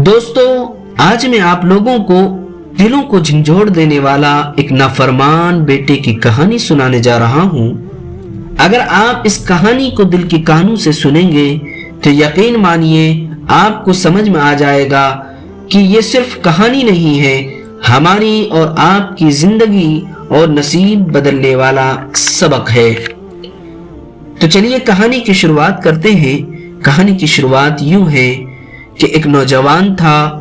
دوستو، آج میں آپ لوگوں کو دلوں کو جھنجھوڑ دینے والا ایک نافرمان بیٹے کی کہانی سنانے جا رہا ہوں۔ اگر آپ اس کہانی کو دل کی کانوں سے سنیں گے تو یقین مانیے آپ کو سمجھ میں آ جائے گا کہ یہ صرف کہانی نہیں ہے، ہماری اور آپ کی زندگی اور نصیب بدلنے والا سبق ہے۔ تو چلیے کہانی کی شروعات کرتے ہیں۔ کہانی کی شروعات یوں ہے کہ ایک نوجوان تھا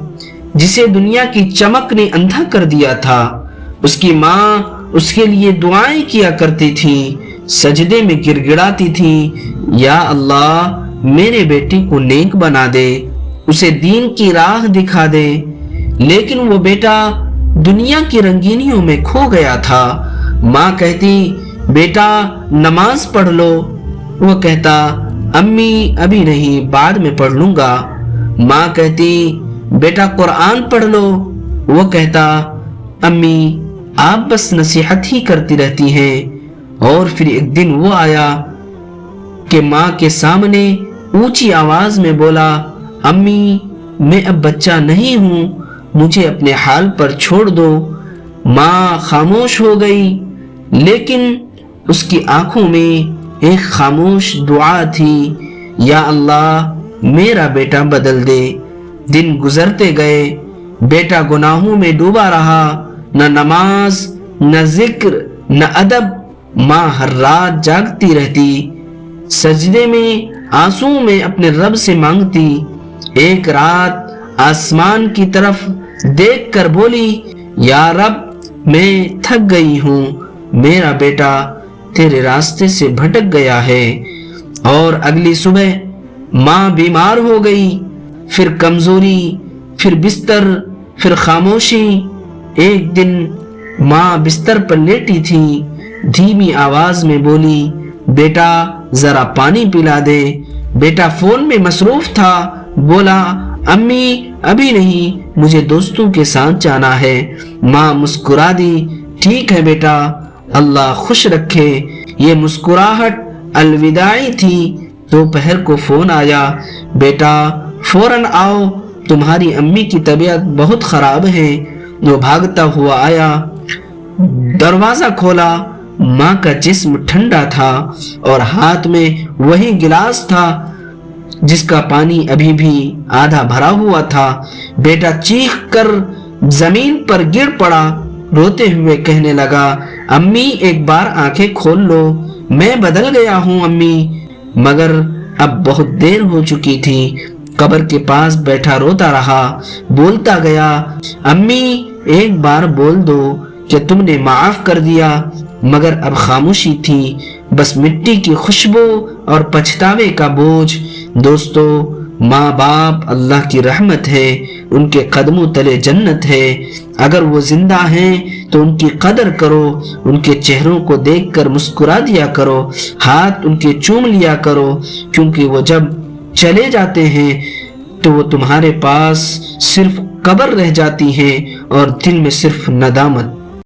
جسے دنیا کی چمک نے اندھا کر دیا تھا۔ اس کی ماں اس کے لیے دعائیں کیا کرتی تھی، سجدے میں گڑ گڑاتی تھی، یا اللہ میرے بیٹے کو نیک بنا دے، اسے دین کی راہ دکھا دے۔ لیکن وہ بیٹا دنیا کی رنگینیوں میں کھو گیا تھا۔ ماں کہتی بیٹا نماز پڑھ لو، وہ کہتا امی ابھی نہیں، بعد میں پڑھ لوں گا۔ ماں کہتی بیٹا قرآن پڑھ لو، وہ کہتا امی آپ بس نصیحت ہی کرتی رہتی ہیں۔ اور پھر ایک دن وہ آیا کہ ماں کے سامنے اونچی آواز میں بولا امی میں اب بچہ نہیں ہوں، مجھے اپنے حال پر چھوڑ دو۔ ماں خاموش ہو گئی، لیکن اس کی آنکھوں میں ایک خاموش دعا تھی، یا اللہ میرا بیٹا بدل دے۔ دن گزرتے گئے، بیٹا گناہوں میں ڈوبا رہا، نہ نماز نہ ذکر نہ ادب۔ ماں ہر رات جاگتی رہتی، سجدے میں آنسوں میں اپنے رب سے مانگتی۔ ایک رات آسمان کی طرف دیکھ کر بولی یا رب میں تھک گئی ہوں، میرا بیٹا تیرے راستے سے بھٹک گیا ہے۔ اور اگلی صبح ماں بیمار ہو گئی، پھر کمزوری، پھر بستر، پھر خاموشی۔ ایک دن ماں بستر پر لیٹی تھی، دھیمی آواز میں بولی بیٹا ذرا پانی پلا دے۔ بیٹا فون میں مصروف تھا، بولا امی ابھی نہیں، مجھے دوستوں کے ساتھ جانا ہے۔ ماں مسکرا دی، ٹھیک ہے بیٹا، اللہ خوش رکھے۔ یہ مسکراہٹ الوداعی تھی۔ دوپہر کو فون آیا، بیٹا فوراً آؤ، تمہاری امی کی طبیعت بہت خراب ہے۔ وہ بھاگتا ہوا آیا، دروازہ کھولا، ماں کا جسم ٹھنڈا تھا اور ہاتھ میں وہی گلاس تھا جس کا پانی ابھی بھی آدھا بھرا ہوا تھا۔ بیٹا چیخ کر زمین پر گر پڑا، روتے ہوئے کہنے لگا امی ایک بار آنکھیں کھول لو، میں بدل گیا ہوں امی۔ مگر اب بہت دیر ہو چکی تھی۔ قبر کے پاس بیٹھا روتا رہا، بولتا گیا امی ایک بار بول دو کہ تم نے معاف کر دیا۔ مگر اب خاموشی تھی، بس مٹی کی خوشبو اور پچھتاوے کا بوجھ۔ دوستو، ماں باپ اللہ کی رحمت ہے، ان کے قدموں تلے جنت ہے۔ اگر وہ زندہ ہیں تو ان کی قدر کرو، ان کے چہروں کو دیکھ کر مسکرا دیا کرو، ہاتھ ان کے چوم لیا کرو، کیونکہ وہ جب چلے جاتے ہیں تو وہ تمہارے پاس صرف قبر رہ جاتی ہے اور دل میں صرف ندامت۔